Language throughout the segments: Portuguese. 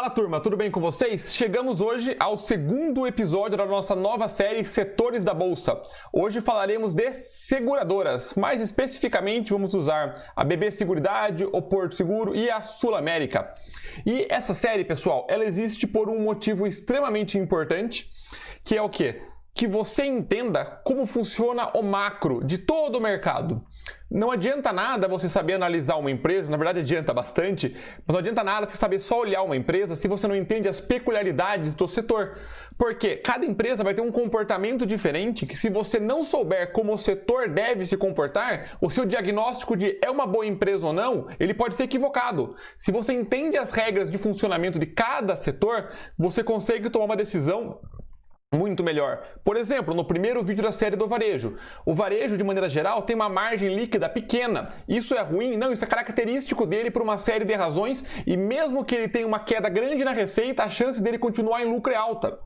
Fala turma, tudo bem com vocês? Chegamos hoje ao segundo episódio da nossa nova série Setores da Bolsa. Hoje falaremos de seguradoras, mais especificamente vamos usar a BB Seguridade, o Porto Seguro e a SulAmérica. E essa série, pessoal, ela existe por um motivo extremamente importante, que é o quê? Que você entenda como funciona o macro de todo o mercado. Não adianta nada você saber analisar uma empresa, na verdade adianta bastante, mas não adianta nada você saber só olhar uma empresa se você não entende as peculiaridades do setor. Porque cada empresa vai ter um comportamento diferente que, se você não souber como o setor deve se comportar, o seu diagnóstico de é uma boa empresa ou não, ele pode ser equivocado. Se você entende as regras de funcionamento de cada setor, você consegue tomar uma decisão muito melhor. Por exemplo, no primeiro vídeo da série do varejo. O varejo, de maneira geral, tem uma margem líquida pequena. Isso é ruim? Não, isso é característico dele por uma série de razões, e mesmo que ele tenha uma queda grande na receita, a chance dele continuar em lucro é alta.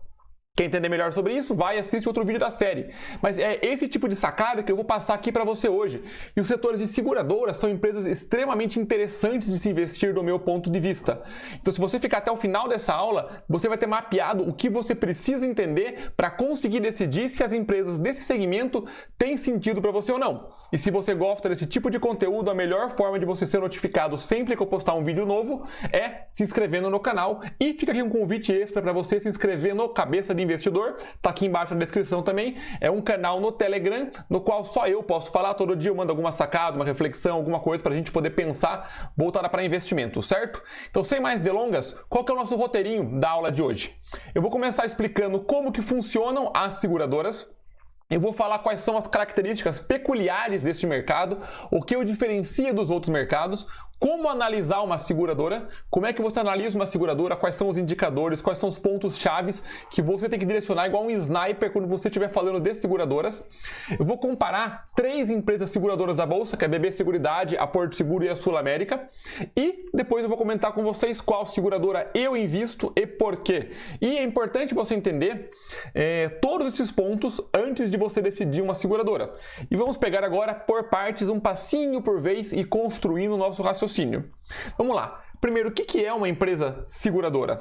Quer entender melhor sobre isso? Vai e assiste outro vídeo da série. Mas é esse tipo de sacada que eu vou passar aqui para você hoje. E os setores de seguradoras são empresas extremamente interessantes de se investir do meu ponto de vista. Então, se você ficar até o final dessa aula, você vai ter mapeado o que você precisa entender para conseguir decidir se as empresas desse segmento têm sentido para você ou não. E se você gosta desse tipo de conteúdo, a melhor forma de você ser notificado sempre que eu postar um vídeo novo é se inscrevendo no canal. E fica aqui um convite extra para você se inscrever no Cabeça de Investidor, tá aqui embaixo na descrição também. É um canal no Telegram, no qual só eu posso falar. Todo dia eu mando alguma sacada, uma reflexão, alguma coisa para a gente poder pensar voltada para investimento, certo? Então, sem mais delongas, qual que é o nosso roteirinho da aula de hoje? Eu vou começar explicando como que funcionam as seguradoras. Eu vou falar quais são as características peculiares deste mercado, o que o diferencia dos outros mercados, como analisar uma seguradora, como é que você analisa uma seguradora, quais são os indicadores, quais são os pontos chaves que você tem que direcionar igual um sniper quando você estiver falando de seguradoras. Eu vou comparar 3 empresas seguradoras da Bolsa, que é a BB Seguridade, a Porto Seguro e a SulAmérica. E depois eu vou comentar com vocês qual seguradora eu invisto e por quê. E é importante você entender todos esses pontos antes de você decidir uma seguradora. E vamos pegar agora por partes, um passinho por vez, e construindo o nosso raciocínio. Vamos lá. Primeiro, o que é uma empresa seguradora?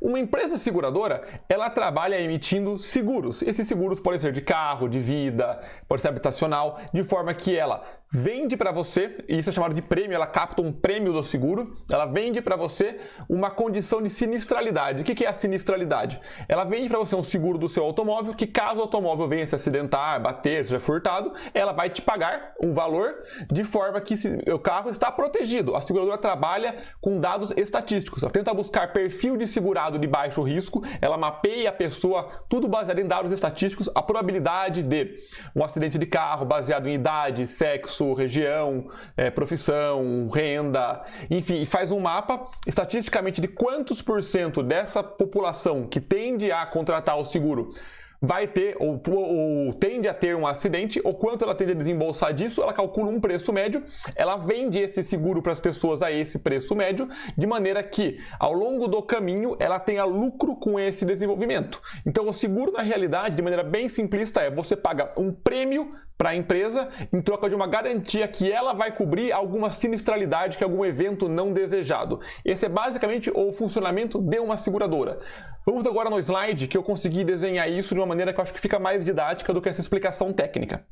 Uma empresa seguradora, ela trabalha emitindo seguros. Esses seguros podem ser de carro, de vida, pode ser habitacional, de forma que ela vende para você, e isso é chamado de prêmio, ela capta um prêmio do seguro, ela vende para você uma condição de sinistralidade. O que é a sinistralidade? Ela vende para você um seguro do seu automóvel, que caso o automóvel venha se acidentar, bater, seja furtado, ela vai te pagar um valor de forma que o carro está protegido. A seguradora trabalha com dados estatísticos, ela tenta buscar perfil de segurado de baixo risco, ela mapeia a pessoa, tudo baseado em dados estatísticos, a probabilidade de um acidente de carro baseado em idade, sexo, região, profissão, renda, enfim, faz um mapa estatisticamente de quantos % dessa população que tende a contratar o seguro vai ter ou tende a ter um acidente, ou quanto ela tende a desembolsar disso. Ela calcula um preço médio, ela vende esse seguro para as pessoas a esse preço médio, de maneira que ao longo do caminho ela tenha lucro com esse desenvolvimento. Então, o seguro, na realidade, de maneira bem simplista, você paga um prêmio para a empresa em troca de uma garantia que ela vai cobrir alguma sinistralidade, que é algum evento não desejado. Esse é basicamente o funcionamento de uma seguradora. Vamos agora no slide, que eu consegui desenhar isso de uma maneira que eu acho que fica mais didática do que essa explicação técnica.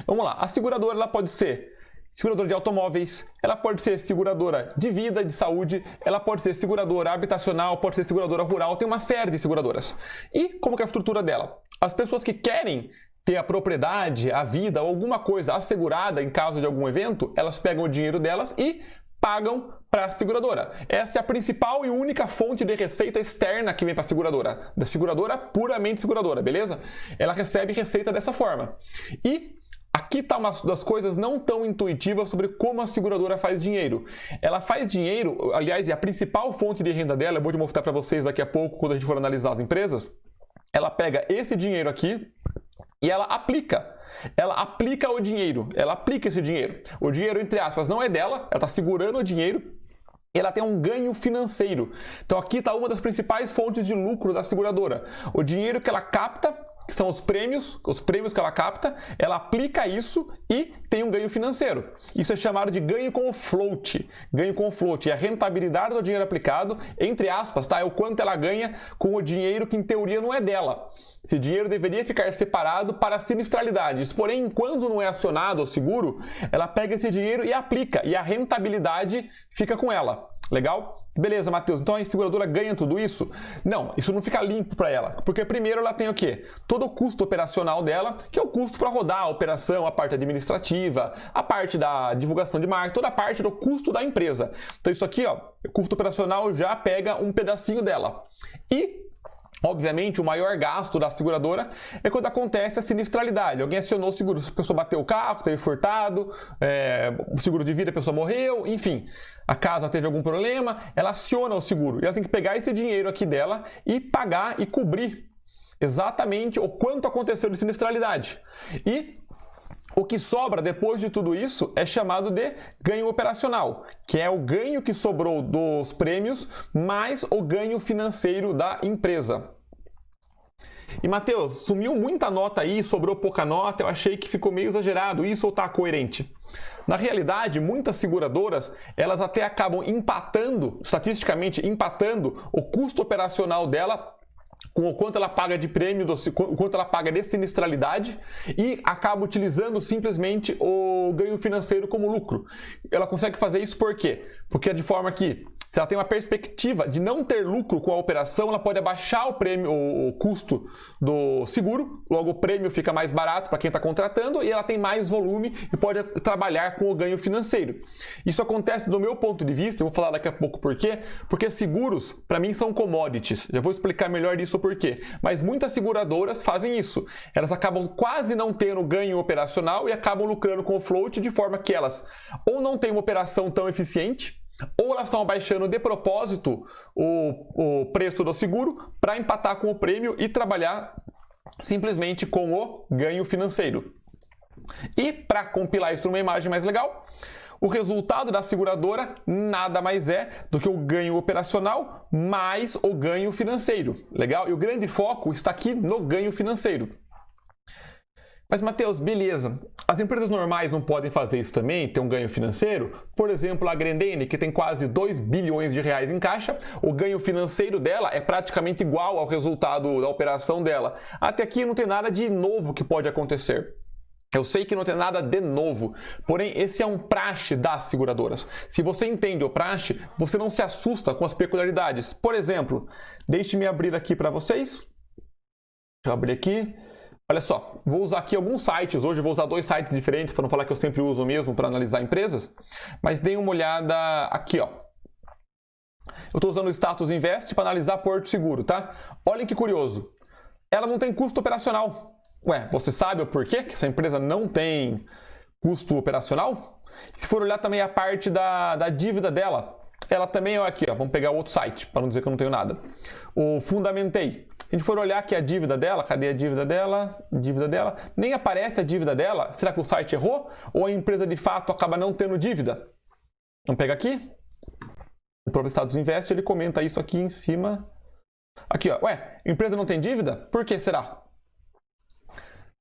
Vamos lá, a seguradora ela pode ser seguradora de automóveis, ela pode ser seguradora de vida, de saúde, ela pode ser seguradora habitacional, pode ser seguradora rural, tem uma série de seguradoras. E como que é a estrutura dela? As pessoas que querem ter a propriedade, a vida ou alguma coisa assegurada em caso de algum evento, elas pegam o dinheiro delas e pagam para a seguradora. Essa é a principal e única fonte de receita externa que vem para a seguradora. Da seguradora, puramente seguradora, beleza? Ela recebe receita dessa forma. E aqui está uma das coisas não tão intuitivas sobre como a seguradora faz dinheiro. Ela faz dinheiro, aliás, a principal fonte de renda dela, eu vou te mostrar para vocês daqui a pouco, quando a gente for analisar as empresas. Ela pega esse dinheiro aqui e ela aplica o dinheiro, ela aplica esse dinheiro. O dinheiro, entre aspas, não é dela, ela está segurando o dinheiro e ela tem um ganho financeiro. Então aqui está uma das principais fontes de lucro da seguradora. O dinheiro que ela capta que são os prêmios que ela capta, ela aplica isso e tem um ganho financeiro. Isso é chamado de ganho com float. Ganho com float é a rentabilidade do dinheiro aplicado, entre aspas, tá? É o quanto ela ganha com o dinheiro que em teoria não é dela. Esse dinheiro deveria ficar separado para sinistralidades. Porém, enquanto não é acionado o seguro, ela pega esse dinheiro e aplica, e a rentabilidade fica com ela. Legal? Beleza, Matheus. Então a seguradora ganha tudo isso? Não, isso não fica limpo para ela. Porque primeiro ela tem o quê? Todo o custo operacional dela, que é o custo para rodar a operação, a parte administrativa, a parte da divulgação de marca, toda a parte do custo da empresa. Então isso aqui, ó, o custo operacional já pega um pedacinho dela. E obviamente, o maior gasto da seguradora é quando acontece a sinistralidade. Alguém acionou o seguro, a pessoa bateu o carro, teve furtado, o seguro de vida, a pessoa morreu, enfim. A casa teve algum problema, ela aciona o seguro. E ela tem que pegar esse dinheiro aqui dela e pagar e cobrir exatamente o quanto aconteceu de sinistralidade. E o que sobra depois de tudo isso é chamado de ganho operacional, que é o ganho que sobrou dos prêmios mais o ganho financeiro da empresa. E, Matheus, sumiu muita nota aí, sobrou pouca nota, eu achei que ficou meio exagerado isso ou está coerente? Na realidade, muitas seguradoras, elas até acabam empatando, estatisticamente empatando, o custo operacional dela com o quanto ela paga de prêmio, o quanto ela paga de sinistralidade e acaba utilizando simplesmente o ganho financeiro como lucro. Ela consegue fazer isso por quê? Porque é de forma que, se ela tem uma perspectiva de não ter lucro com a operação, ela pode abaixar o prêmio, o custo do seguro, logo o prêmio fica mais barato para quem está contratando e ela tem mais volume e pode trabalhar com o ganho financeiro. Isso acontece do meu ponto de vista, eu vou falar daqui a pouco por quê, porque seguros, para mim, são commodities. Já vou explicar melhor isso por quê. Mas muitas seguradoras fazem isso. Elas acabam quase não tendo ganho operacional e acabam lucrando com o float de forma que elas ou não têm uma operação tão eficiente, ou elas estão abaixando de propósito o preço do seguro para empatar com o prêmio e trabalhar simplesmente com o ganho financeiro. E para compilar isso numa imagem mais legal, o resultado da seguradora nada mais é do que o ganho operacional mais o ganho financeiro. Legal? E o grande foco está aqui no ganho financeiro. Mas, Matheus, beleza. As empresas normais não podem fazer isso também, ter um ganho financeiro? Por exemplo, a Grendene, que tem quase 2 bilhões de reais em caixa, o ganho financeiro dela é praticamente igual ao resultado da operação dela. Até aqui não tem nada de novo que pode acontecer. Eu sei que não tem nada de novo, porém esse é um praxe das seguradoras. Se você entende o praxe, você não se assusta com as peculiaridades. Por exemplo, deixe-me abrir aqui para vocês. Deixa eu abrir aqui. Olha só, vou usar aqui alguns sites, hoje eu vou usar 2 sites diferentes, para não falar que eu sempre uso o mesmo para analisar empresas, mas deem uma olhada aqui, ó. Eu estou usando o Status Invest para analisar Porto Seguro, tá? Olhem que curioso, ela não tem custo operacional. Ué, você sabe o porquê que essa empresa não tem custo operacional? Se for olhar também a parte da dívida dela, ela também, ó, aqui, ó, vamos pegar outro site, para não dizer que eu não tenho nada. O Fundamentei. Se a gente for olhar aqui a dívida dela, cadê a dívida dela? Dívida dela, nem aparece a dívida dela. Será que o site errou? Ou a empresa de fato acaba não tendo dívida? Vamos pegar aqui. O próprio Status Invest, ele comenta isso aqui em cima. Aqui, ó. Ué, a empresa não tem dívida? Por que será?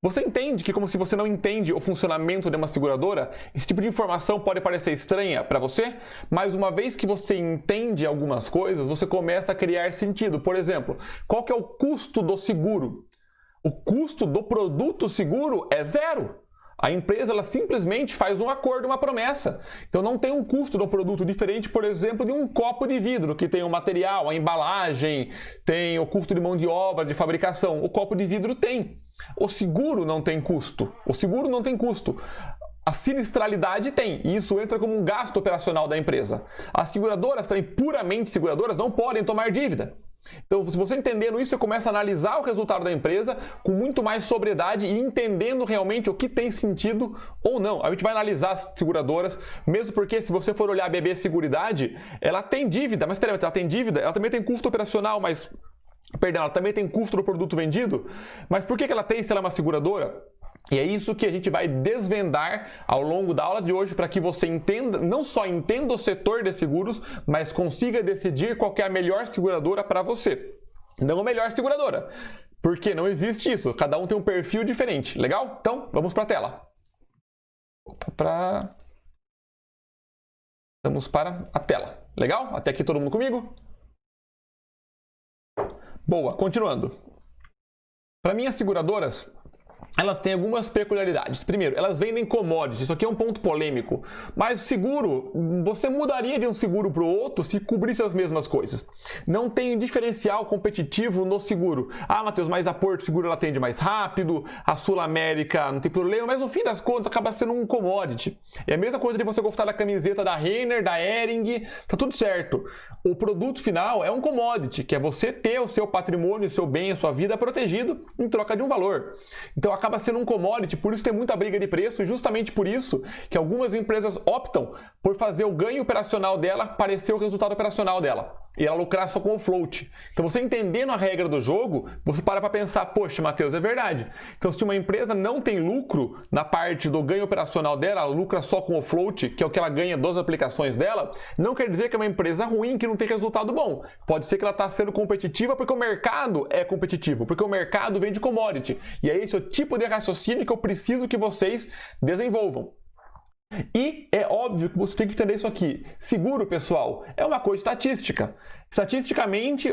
Você entende que, como se você não entende o funcionamento de uma seguradora, esse tipo de informação pode parecer estranha para você, mas uma vez que você entende algumas coisas, você começa a criar sentido. Por exemplo, qual que é o custo do seguro? O custo do produto seguro é zero. A empresa ela simplesmente faz um acordo, uma promessa. Então não tem um custo do produto diferente, por exemplo, de um copo de vidro, que tem o material, a embalagem, tem o custo de mão de obra, de fabricação. O copo de vidro tem. O seguro não tem custo. O seguro não tem custo. A sinistralidade tem, e isso entra como um gasto operacional da empresa. As seguradoras, também puramente seguradoras, não podem tomar dívida. Então, se você entendendo isso, você começa a analisar o resultado da empresa com muito mais sobriedade e entendendo realmente o que tem sentido ou não. A gente vai analisar as seguradoras, mesmo porque se você for olhar a BB Seguridade, ela tem dívida, mas peraí, ela tem dívida, ela também tem custo operacional, mas... Perdão, ela também tem custo do produto vendido, mas por que ela tem se ela é uma seguradora? E é isso que a gente vai desvendar ao longo da aula de hoje para que você entenda, não só entenda o setor de seguros, mas consiga decidir qual que é a melhor seguradora para você. Não a melhor seguradora. Porque não existe isso. Cada um tem um perfil diferente. Legal? Então, vamos para a tela. Vamos para a tela. Legal? Até aqui todo mundo comigo? Boa, continuando. Para mim, as seguradoras, elas têm algumas peculiaridades. Primeiro, elas vendem commodities. Isso aqui é um ponto polêmico. Mas o seguro, você mudaria de um seguro para o outro se cobrisse as mesmas coisas. Não tem diferencial competitivo no seguro. Ah, Matheus, mas a Porto Seguro ela atende mais rápido, a Sul América não tem problema, mas no fim das contas acaba sendo um commodity. É a mesma coisa de você gostar da camiseta da Renner, da Hering, tá tudo certo. O produto final é um commodity, que é você ter o seu patrimônio, o seu bem, a sua vida protegido em troca de um valor. Então acaba sendo um commodity, por isso tem muita briga de preço e justamente por isso que algumas empresas optam por fazer o ganho operacional dela parecer o resultado operacional dela e ela lucrar só com o float. Então você entendendo a regra do jogo, você para pensar, poxa, Matheus, é verdade. Então se uma empresa não tem lucro na parte do ganho operacional dela, ela lucra só com o float, que é o que ela ganha das aplicações dela, não quer dizer que é uma empresa ruim, que não tem resultado bom. Pode ser que ela está sendo competitiva porque o mercado é competitivo, porque o mercado vende commodity. E é esse o tipo de raciocínio que eu preciso que vocês desenvolvam. E é óbvio que você tem que entender isso aqui. Seguro, pessoal, é uma coisa estatística. Estatisticamente,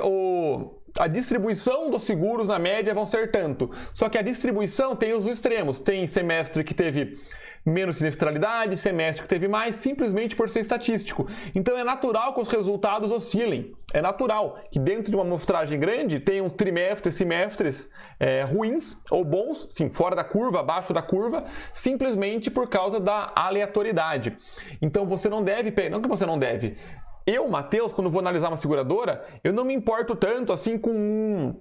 a distribuição dos seguros na média vão ser tanto. Só que a distribuição tem os extremos. Tem semestre que teve menos sinistralidade, semestre que teve mais, simplesmente por ser estatístico. Então é natural que os resultados oscilem. É natural que dentro de uma amostragem grande tenham trimestres, semestres ruins ou bons, sim, fora da curva, abaixo da curva, simplesmente por causa da aleatoriedade. Então você não deve, não que você não deve. Eu, Matheus, quando vou analisar uma seguradora, eu não me importo tanto assim com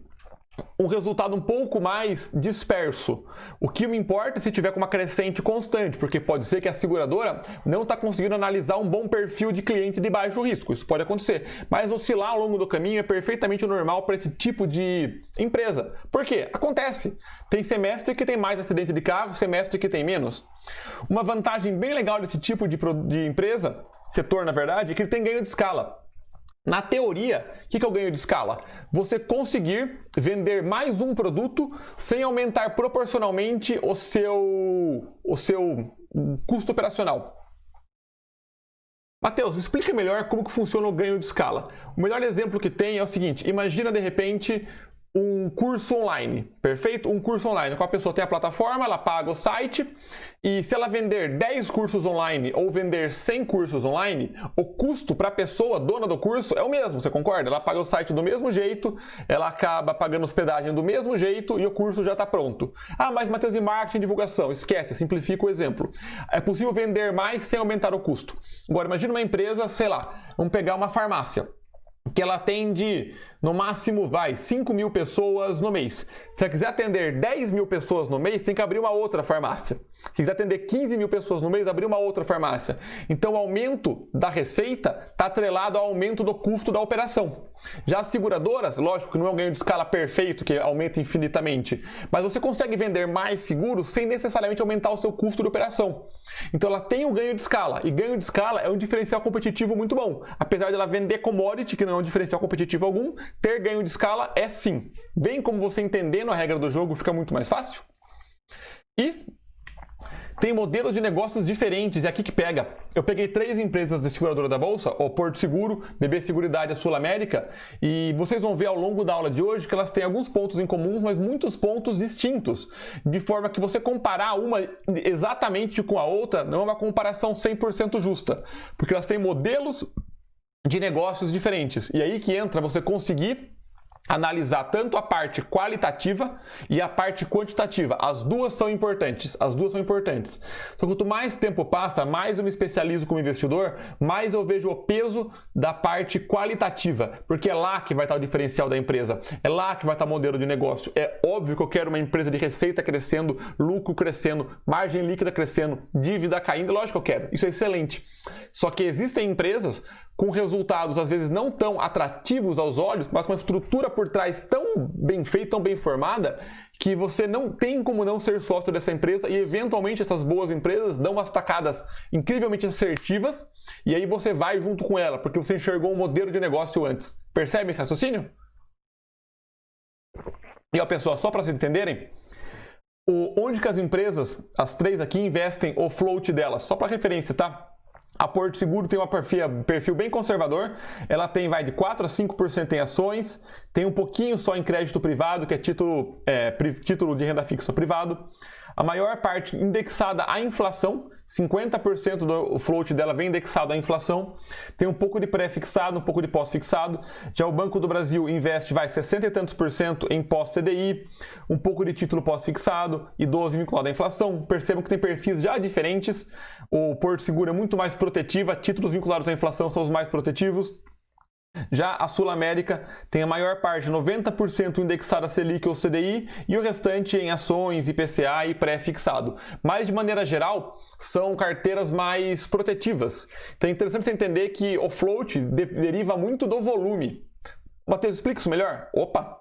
um resultado um pouco mais disperso. O que me importa é se tiver com uma crescente constante, porque pode ser que a seguradora não está conseguindo analisar um bom perfil de cliente de baixo risco. Isso pode acontecer. Mas oscilar ao longo do caminho é perfeitamente normal para esse tipo de empresa. Por quê? Acontece. Tem semestre que tem mais acidente de carro, semestre que tem menos. Uma vantagem bem legal desse tipo de empresa, setor na verdade, é que ele tem ganho de escala. Na teoria, o que é o ganho de escala? Você conseguir vender mais um produto sem aumentar proporcionalmente o seu custo operacional. Matheus, explica melhor como que funciona o ganho de escala. O melhor exemplo que tem é o seguinte, imagina de repente um curso online, perfeito? Um curso online, com a pessoa tem a plataforma, ela paga o site e se ela vender 10 cursos online ou vender 100 cursos online, o custo para a pessoa, dona do curso, é o mesmo, você concorda? Ela paga o site do mesmo jeito, ela acaba pagando hospedagem do mesmo jeito e o curso já está pronto. Ah, mas Matheus, e marketing e divulgação? Esquece, simplifica o exemplo. É possível vender mais sem aumentar o custo. Agora, imagina uma empresa, sei lá, vamos pegar uma farmácia, que ela atende, no máximo, 5 mil pessoas no mês. Se ela quiser atender 10 mil pessoas no mês, tem que abrir uma outra farmácia. Se quiser atender 15 mil pessoas no mês, abrir uma outra farmácia. Então, o aumento da receita está atrelado ao aumento do custo da operação. Já as seguradoras, lógico que não é um ganho de escala perfeito, que aumenta infinitamente, mas você consegue vender mais seguros sem necessariamente aumentar o seu custo de operação. Então, ela tem o ganho de escala, e ganho de escala é um diferencial competitivo muito bom. Apesar de ela vender commodity, que não é um diferencial competitivo algum, ter ganho de escala é sim. Bem como você entendendo a regra do jogo, fica muito mais fácil. E tem modelos de negócios diferentes, é aqui que pega. Eu peguei 3 empresas de seguradora da Bolsa, o Porto Seguro, BB Seguridade e a Sul América, e vocês vão ver ao longo da aula de hoje que elas têm alguns pontos em comum, mas muitos pontos distintos, de forma que você comparar uma exatamente com a outra não é uma comparação 100% justa, porque elas têm modelos de negócios diferentes. E aí que entra você conseguir analisar tanto a parte qualitativa e a parte quantitativa. As duas são importantes. Só quanto mais tempo passa, mais eu me especializo como investidor, mais eu vejo o peso da parte qualitativa, porque é lá que vai estar o diferencial da empresa. É lá que vai estar o modelo de negócio. É óbvio que eu quero uma empresa de receita crescendo, lucro crescendo, margem líquida crescendo, dívida caindo. Lógico que eu quero. Isso é excelente. Só que existem empresas com resultados às vezes não tão atrativos aos olhos, mas com uma estrutura por trás tão bem feita, tão bem formada, que você não tem como não ser sócio dessa empresa e eventualmente essas boas empresas dão umas tacadas incrivelmente assertivas e aí você vai junto com ela, porque você enxergou um modelo de negócio antes. Percebe esse raciocínio? E ó, pessoal, só para vocês entenderem, onde que as empresas, as três aqui, investem o float delas, só para referência, tá? A Porto Seguro tem um perfil bem conservador, ela tem de 4 a 5% em ações, tem um pouquinho só em crédito privado, que é título de renda fixa privado. A maior parte indexada à inflação, 50% do float dela vem indexado à inflação. Tem um pouco de pré-fixado, um pouco de pós-fixado. Já o Banco do Brasil investe 60 e tantos % em pós-CDI, um pouco de título pós-fixado e 12% vinculado à inflação. Percebam que tem perfis já diferentes. O Porto Seguro é muito mais protetiva, títulos vinculados à inflação são os mais protetivos. Já a Sul América tem a maior parte, 90% indexada a Selic ou CDI, e o restante em ações, IPCA e pré-fixado. Mas, de maneira geral, são carteiras mais protetivas. Então é interessante você entender que o float deriva muito do volume. Matheus, explica isso melhor? Opa!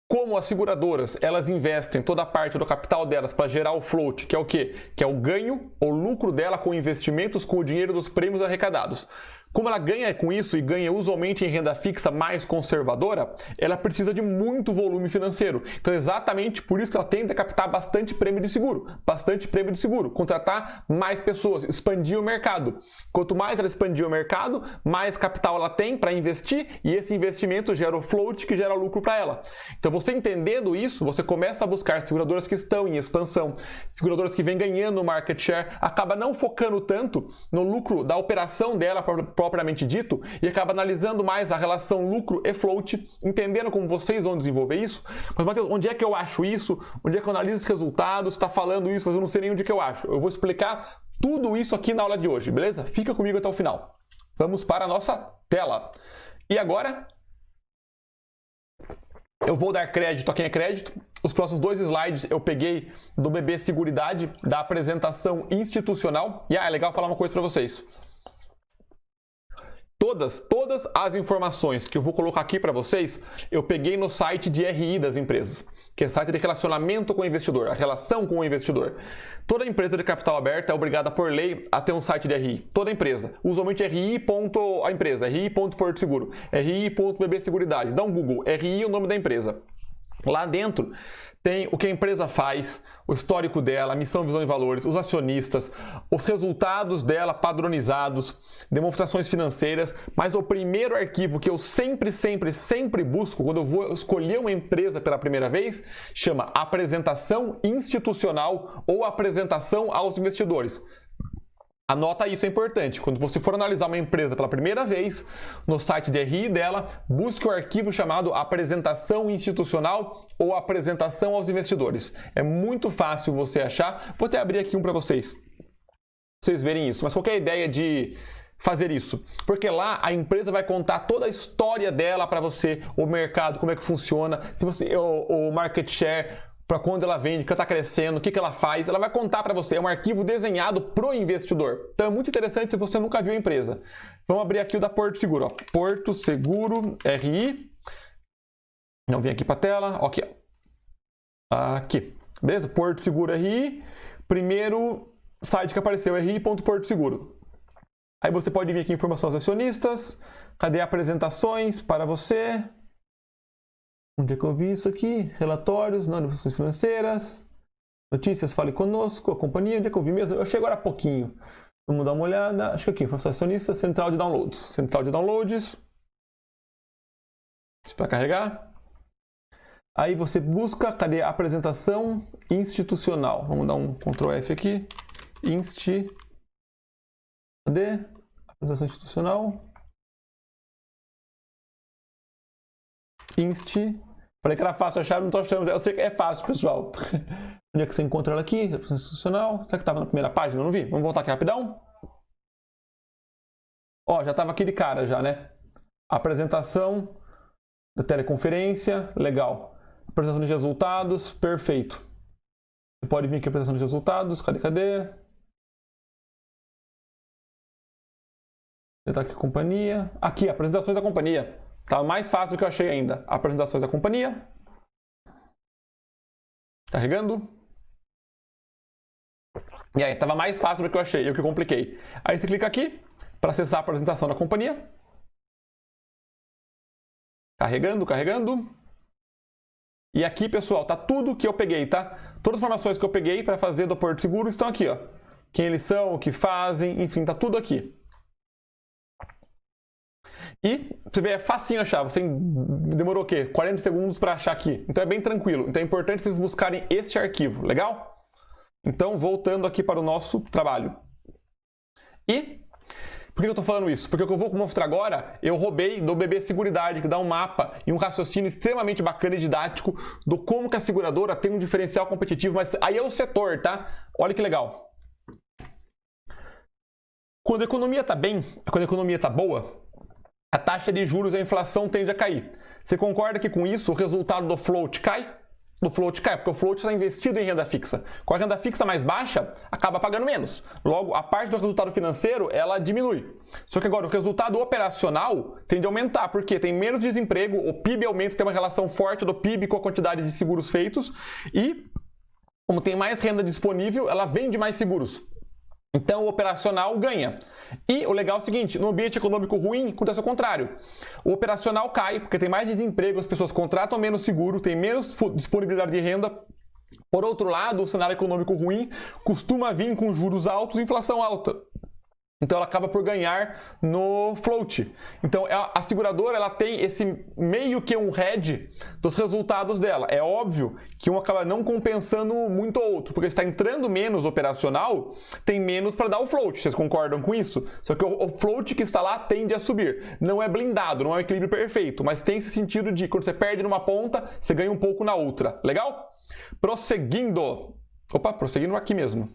Como as seguradoras, elas investem toda a parte do capital delas para gerar o float, que é o quê? Que é o ganho ou lucro dela com investimentos com o dinheiro dos prêmios arrecadados. Como ela ganha com isso e ganha usualmente em renda fixa mais conservadora, ela precisa de muito volume financeiro. Então, exatamente por isso que ela tende a captar bastante prêmio de seguro, contratar mais pessoas, expandir o mercado. Quanto mais ela expandir o mercado, mais capital ela tem para investir e esse investimento gera o float que gera lucro para ela. Então, você entendendo isso, você começa a buscar seguradoras que estão em expansão, seguradoras que vêm ganhando market share, acaba não focando tanto no lucro da operação dela propriamente dito e acaba analisando mais a relação lucro e float, entendendo como vocês vão desenvolver isso. Mas, Matheus, onde é que eu acho isso? Onde é que eu analiso os resultados? Está falando isso, mas eu não sei nem onde que eu acho. Eu vou explicar tudo isso aqui na aula de hoje, beleza? Fica comigo até o final. Vamos para a nossa tela. E agora, eu vou dar crédito a quem é crédito. Os próximos 2 slides eu peguei do BB Seguridade, da apresentação institucional. E é legal falar uma coisa para vocês. Todas as informações que eu vou colocar aqui para vocês, eu peguei no site de RI das empresas, que é site de relacionamento com o investidor, a relação com o investidor. Toda empresa de capital aberto é obrigada por lei a ter um site de RI. Toda empresa. Usualmente RI.Porto Seguro, RI.BB Seguridade. Dá um Google, RI é o nome da empresa. Lá dentro tem o que a empresa faz, o histórico dela, a missão, visão e valores, os acionistas, os resultados dela padronizados, demonstrações financeiras, mas o primeiro arquivo que eu sempre busco quando eu vou escolher uma empresa pela primeira vez, chama apresentação institucional ou apresentação aos investidores. Anota isso, é importante. Quando você for analisar uma empresa pela primeira vez, no site de RI dela, busque o arquivo chamado Apresentação Institucional ou Apresentação aos Investidores. É muito fácil você achar. Vou até abrir aqui um para vocês verem isso. Mas qual que é a ideia de fazer isso? Porque lá a empresa vai contar toda a história dela para você, o mercado, como é que funciona, se você, o market share, para quando ela vende, que ela está crescendo, o que ela faz, ela vai contar para você. É um arquivo desenhado para o investidor. Então é muito interessante se você nunca viu a empresa. Vamos abrir aqui o da Porto Seguro. Ó. Porto Seguro RI. Não, vem aqui para a tela. Ó, aqui. Aqui. Beleza? Porto Seguro RI. Primeiro site que apareceu, RI.Porto Seguro. Aí você pode vir aqui informações acionistas. Cadê apresentações para você? Onde é que eu vi isso aqui? Relatórios, não, informações financeiras, notícias, fale conosco, a companhia, onde é que eu vi mesmo? Eu chego agora há pouquinho. Vamos dar uma olhada, acho que aqui, informações acionistas, central de downloads. Central de downloads. Isso para carregar. Aí você busca, cadê a apresentação institucional? Vamos dar um Ctrl F aqui. Cadê? Apresentação institucional. Falei que era fácil achar, não estou achando. Eu sei que é fácil, pessoal. Onde é que você encontra ela aqui? Apresentação institucional. Será que estava na primeira página? Eu não vi. Vamos voltar aqui rapidão. Ó, já estava aqui de cara já, né? Apresentação da teleconferência. Legal. Apresentação de resultados. Perfeito. Você pode vir aqui, apresentação de resultados. Cadê? Está aqui companhia. Aqui, apresentações da companhia. Tá mais fácil do que eu achei ainda. Apresentações da companhia. Carregando. E aí, tava mais fácil do que eu achei, eu que compliquei. Aí você clica aqui para acessar a apresentação da companhia. Carregando. E aqui, pessoal, tá tudo que eu peguei, tá? Todas as informações que eu peguei para fazer do Porto Seguro estão aqui, ó. Quem eles são, o que fazem, enfim, tá tudo aqui. E você vê, é facinho achar. Você demorou o quê? 40 segundos para achar aqui. Então é bem tranquilo. Então é importante vocês buscarem este arquivo, legal? Então, voltando aqui para o nosso trabalho. E por que eu estou falando isso? Porque o que eu vou mostrar agora, eu roubei do BB Seguridade, que dá um mapa e um raciocínio extremamente bacana e didático do como que a seguradora tem um diferencial competitivo, mas aí é o setor, tá? Olha que legal. Quando a economia está bem, quando a economia está boa, a taxa de juros e a inflação tende a cair. Você concorda que com isso o resultado do float cai? Do float cai, porque o float está investido em renda fixa. Com a renda fixa mais baixa, acaba pagando menos. Logo, a parte do resultado financeiro, ela diminui. Só que agora o resultado operacional tende a aumentar, porque tem menos desemprego, o PIB aumenta, tem uma relação forte do PIB com a quantidade de seguros feitos e, como tem mais renda disponível, ela vende mais seguros. Então, o operacional ganha. E o legal é o seguinte, no ambiente econômico ruim, acontece o contrário. O operacional cai, porque tem mais desemprego, as pessoas contratam menos seguro, tem menos disponibilidade de renda. Por outro lado, o cenário econômico ruim costuma vir com juros altos e inflação alta. Então, ela acaba por ganhar no float. Então, a seguradora ela tem esse meio que um hedge dos resultados dela. É óbvio que um acaba não compensando muito o outro, porque está entrando menos operacional, tem menos para dar o float. Vocês concordam com isso? Só que o float que está lá tende a subir. Não é blindado, não é um equilíbrio perfeito, mas tem esse sentido de quando você perde numa ponta, você ganha um pouco na outra. Legal? Prosseguindo. Opa, prosseguindo aqui mesmo.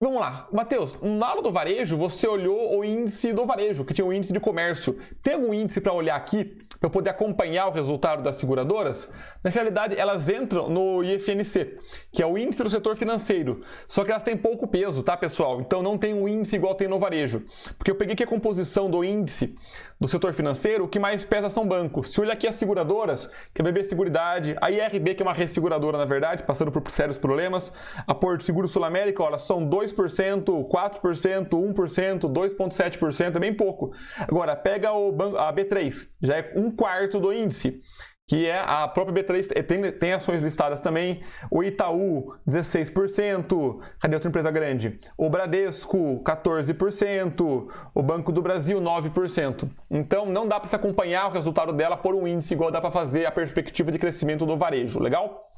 Vamos lá, Matheus, na aula do varejo você olhou o índice do varejo, que tinha o índice de comércio. Tem algum índice para olhar aqui, para eu poder acompanhar o resultado das seguradoras? Na realidade, elas entram no IFNC, que é o índice do setor financeiro. Só que elas têm pouco peso, tá, pessoal? Então não tem um índice igual tem no varejo. Porque eu peguei aqui a composição do índice do setor financeiro, o que mais pesa são bancos. Se olhar aqui as seguradoras, que é a BB Seguridade, a IRB, que é uma resseguradora, na verdade, passando por sérios problemas, a Porto Seguro Sul-América, olha, são 2%, 4%, 1%, 2,7%, é bem pouco. Agora, pega a B3, já é 1/4 do índice, que é a própria B3, tem ações listadas também. O Itaú, 16%. Cadê outra empresa grande? O Bradesco, 14%. O Banco do Brasil, 9%. Então, não dá para se acompanhar o resultado dela por um índice igual dá para fazer a perspectiva de crescimento do varejo. Legal?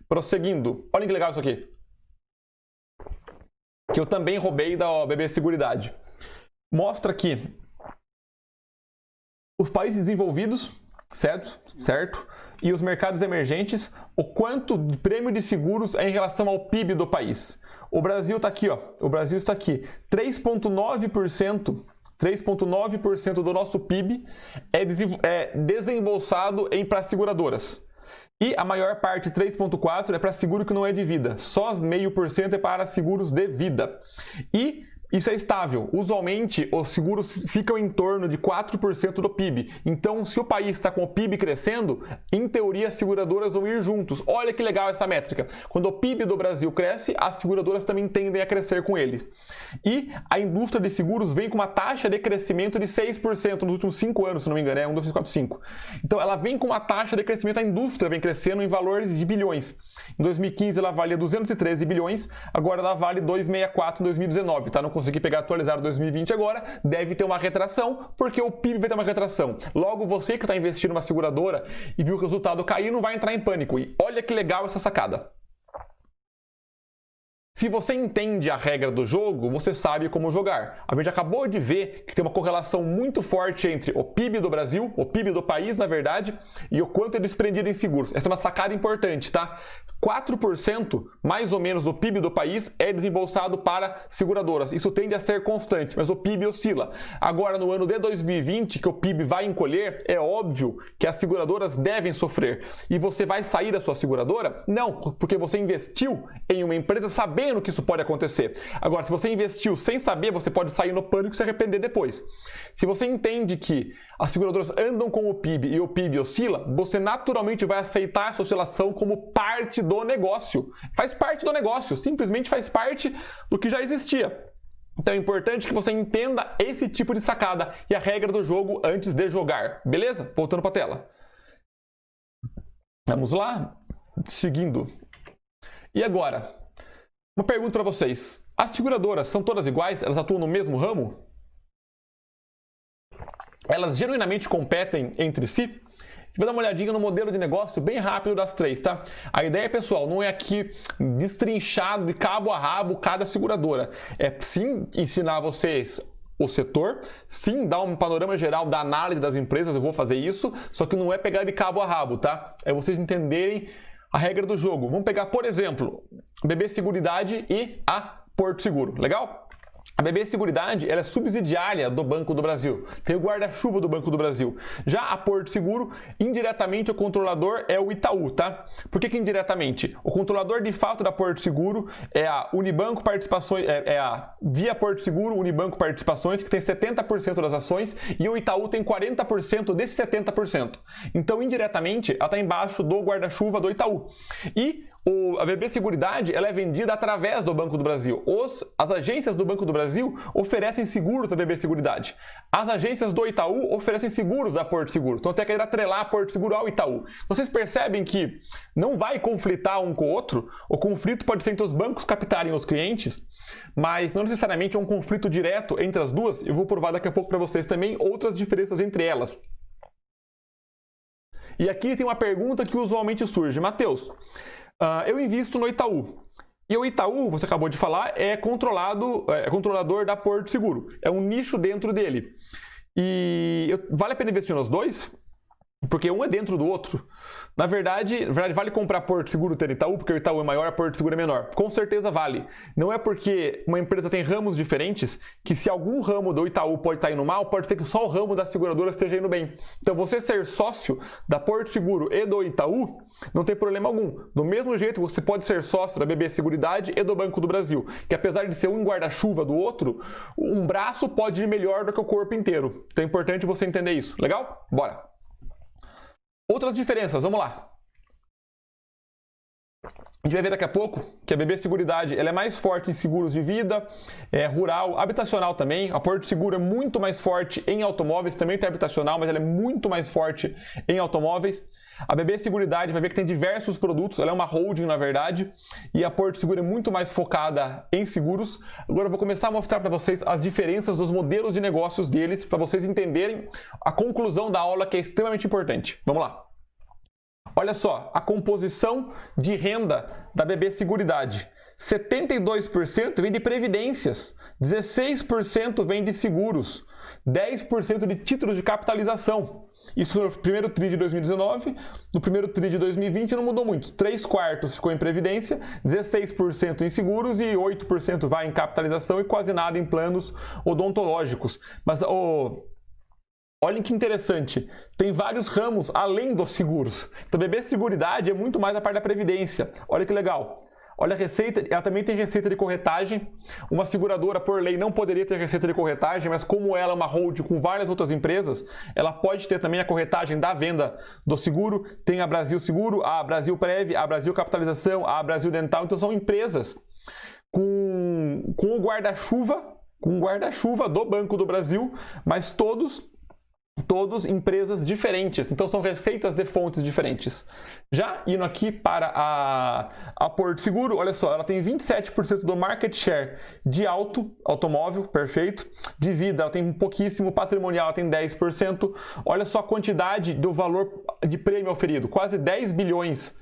Prosseguindo. Olha que legal isso aqui, que eu também roubei da BB Seguridade. Mostra aqui os países desenvolvidos, certo? E os mercados emergentes, o quanto de prêmio de seguros é em relação ao PIB do país. O Brasil está aqui, ó. O Brasil está aqui. 3,9%. 3,9% do nosso PIB é desembolsado para seguradoras. E a maior parte, 3,4%, é para seguro que não é de vida. Só 0,5% é para seguros de vida. E isso é estável. Usualmente, os seguros ficam em torno de 4% do PIB. Então, se o país está com o PIB crescendo, em teoria, as seguradoras vão ir juntos. Olha que legal essa métrica. Quando o PIB do Brasil cresce, as seguradoras também tendem a crescer com ele. E a indústria de seguros vem com uma taxa de crescimento de 6% nos últimos 5 anos, se não me engano. 1, 2, 3, 4, 5. Então, ela vem com uma taxa de crescimento, a indústria vem crescendo em valores de bilhões. Em 2015, ela valia 213 bilhões, agora ela vale 264 em 2019, tá? Não consegui pegar atualizado 2020 agora, deve ter uma retração, porque o PIB vai ter uma retração. Logo, você que está investindo numa seguradora e viu o resultado cair, não vai entrar em pânico. E olha que legal essa sacada. Se você entende a regra do jogo, você sabe como jogar. A gente acabou de ver que tem uma correlação muito forte entre o PIB do Brasil, o PIB do país, na verdade, e o quanto é desprendido em seguros. Essa é uma sacada importante, tá? 4%, mais ou menos, do PIB do país é desembolsado para seguradoras. Isso tende a ser constante, mas o PIB oscila. Agora, no ano de 2020, que o PIB vai encolher, é óbvio que as seguradoras devem sofrer. E você vai sair da sua seguradora? Não, porque você investiu em uma empresa sabendo que isso pode acontecer. Agora, se você investiu sem saber, você pode sair no pânico e se arrepender depois. Se você entende que as seguradoras andam com o PIB e o PIB oscila, você naturalmente vai aceitar essa oscilação como parte do negócio. Faz parte do negócio, simplesmente faz parte do que já existia. Então é importante que você entenda esse tipo de sacada e a regra do jogo antes de jogar. Beleza? Voltando para a tela. Vamos lá, seguindo. E agora, uma pergunta para vocês. As seguradoras são todas iguais? Elas atuam no mesmo ramo? Elas genuinamente competem entre si? A gente vai dar uma olhadinha no modelo de negócio bem rápido das três, tá? A ideia, pessoal, não é aqui destrinchado de cabo a rabo cada seguradora. É sim ensinar vocês o setor, sim dar um panorama geral da análise das empresas, eu vou fazer isso, só que não é pegar de cabo a rabo, tá? É vocês entenderem a regra do jogo. Vamos pegar, por exemplo, BB Seguridade e a Porto Seguro, legal? A BB Seguridade ela é subsidiária do Banco do Brasil, tem o guarda-chuva do Banco do Brasil. Já a Porto Seguro, indiretamente o controlador é o Itaú, tá? Por que indiretamente? O controlador de fato da Porto Seguro é a Unibanco Participações, é a Via Porto Seguro Unibanco Participações, que tem 70% das ações, e o Itaú tem 40% desses 70%. Então, indiretamente, ela está embaixo do guarda-chuva do Itaú. E a BB Seguridade ela é vendida através do Banco do Brasil. As agências do Banco do Brasil oferecem seguros da BB Seguridade. As agências do Itaú oferecem seguros da Porto Seguro. Então tem que atrelar a Porto Seguro ao Itaú. Vocês percebem que não vai conflitar um com o outro? O conflito pode ser entre os bancos captarem os clientes, mas não necessariamente é um conflito direto entre as duas. Eu vou provar daqui a pouco para vocês também outras diferenças entre elas. E aqui tem uma pergunta que usualmente surge. Matheus, eu invisto no Itaú. E o Itaú, você acabou de falar, é controlador da Porto Seguro. É um nicho dentro dele. E vale a pena investir nos dois? Porque um é dentro do outro. Na verdade, vale comprar Porto Seguro ter Itaú, porque o Itaú é maior, a Porto Seguro é menor. Com certeza vale. Não é porque uma empresa tem ramos diferentes que se algum ramo do Itaú pode estar indo mal, pode ser que só o ramo da seguradora esteja indo bem. Então você ser sócio da Porto Seguro e do Itaú não tem problema algum. Do mesmo jeito, você pode ser sócio da BB Seguridade e do Banco do Brasil, que apesar de ser um guarda-chuva do outro, um braço pode ir melhor do que o corpo inteiro. Então é importante você entender isso. Legal? Bora! Outras diferenças, vamos lá. A gente vai ver daqui a pouco que a BB Seguridade ela é mais forte em seguros de vida, rural, habitacional também. A Porto Seguro é muito mais forte em automóveis, também tem habitacional, mas ela é muito mais forte em automóveis. A BB Seguridade vai ver que tem diversos produtos, ela é uma holding na verdade, e a Porto Seguro é muito mais focada em seguros. Agora eu vou começar a mostrar para vocês as diferenças dos modelos de negócios deles, para vocês entenderem a conclusão da aula que é extremamente importante. Vamos lá. Olha só, a composição de renda da BB Seguridade. 72% vem de previdências, 16% vem de seguros, 10% de títulos de capitalização. Isso no primeiro TRI de 2019, no primeiro TRI de 2020 não mudou muito. 3/4 ficou em previdência, 16% em seguros e 8% vai em capitalização e quase nada em planos odontológicos. Mas olhem que interessante, tem vários ramos além dos seguros. Então, BB Seguridade é muito mais a parte da previdência. Olha que legal. Olha a receita, ela também tem receita de corretagem. Uma seguradora, por lei, não poderia ter receita de corretagem, mas como ela é uma holding com várias outras empresas, ela pode ter também a corretagem da venda do seguro. Tem a Brasil Seguro, a Brasil Prev, a Brasil Capitalização, a Brasil Dental. Então são empresas com o guarda-chuva do Banco do Brasil, mas todos empresas diferentes, então são receitas de fontes diferentes. Já indo aqui para a Porto Seguro, olha só, ela tem 27% do market share de automóvel, perfeito, de vida ela tem um pouquíssimo, patrimonial ela tem 10%, olha só a quantidade do valor de prêmio oferido, quase 10 bilhões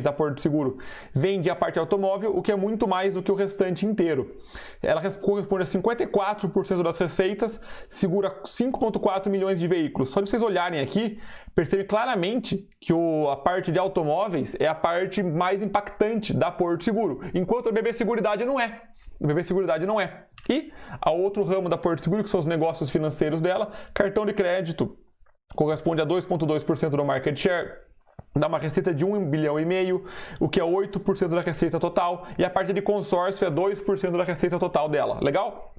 da Porto Seguro vende a parte automóvel, o que é muito mais do que o restante inteiro. Ela corresponde a 54% das receitas, segura 5,4 milhões de veículos. Só de vocês olharem aqui, percebem claramente que a parte de automóveis é a parte mais impactante da Porto Seguro, enquanto a BB Seguridade não é. A BB Seguridade não é. E a outro ramo da Porto Seguro, que são os negócios financeiros dela, cartão de crédito, corresponde a 2,2% do market share, dá uma receita de 1,5 bilhão, o que é 8% da receita total, e a parte de consórcio é 2% da receita total dela. Legal?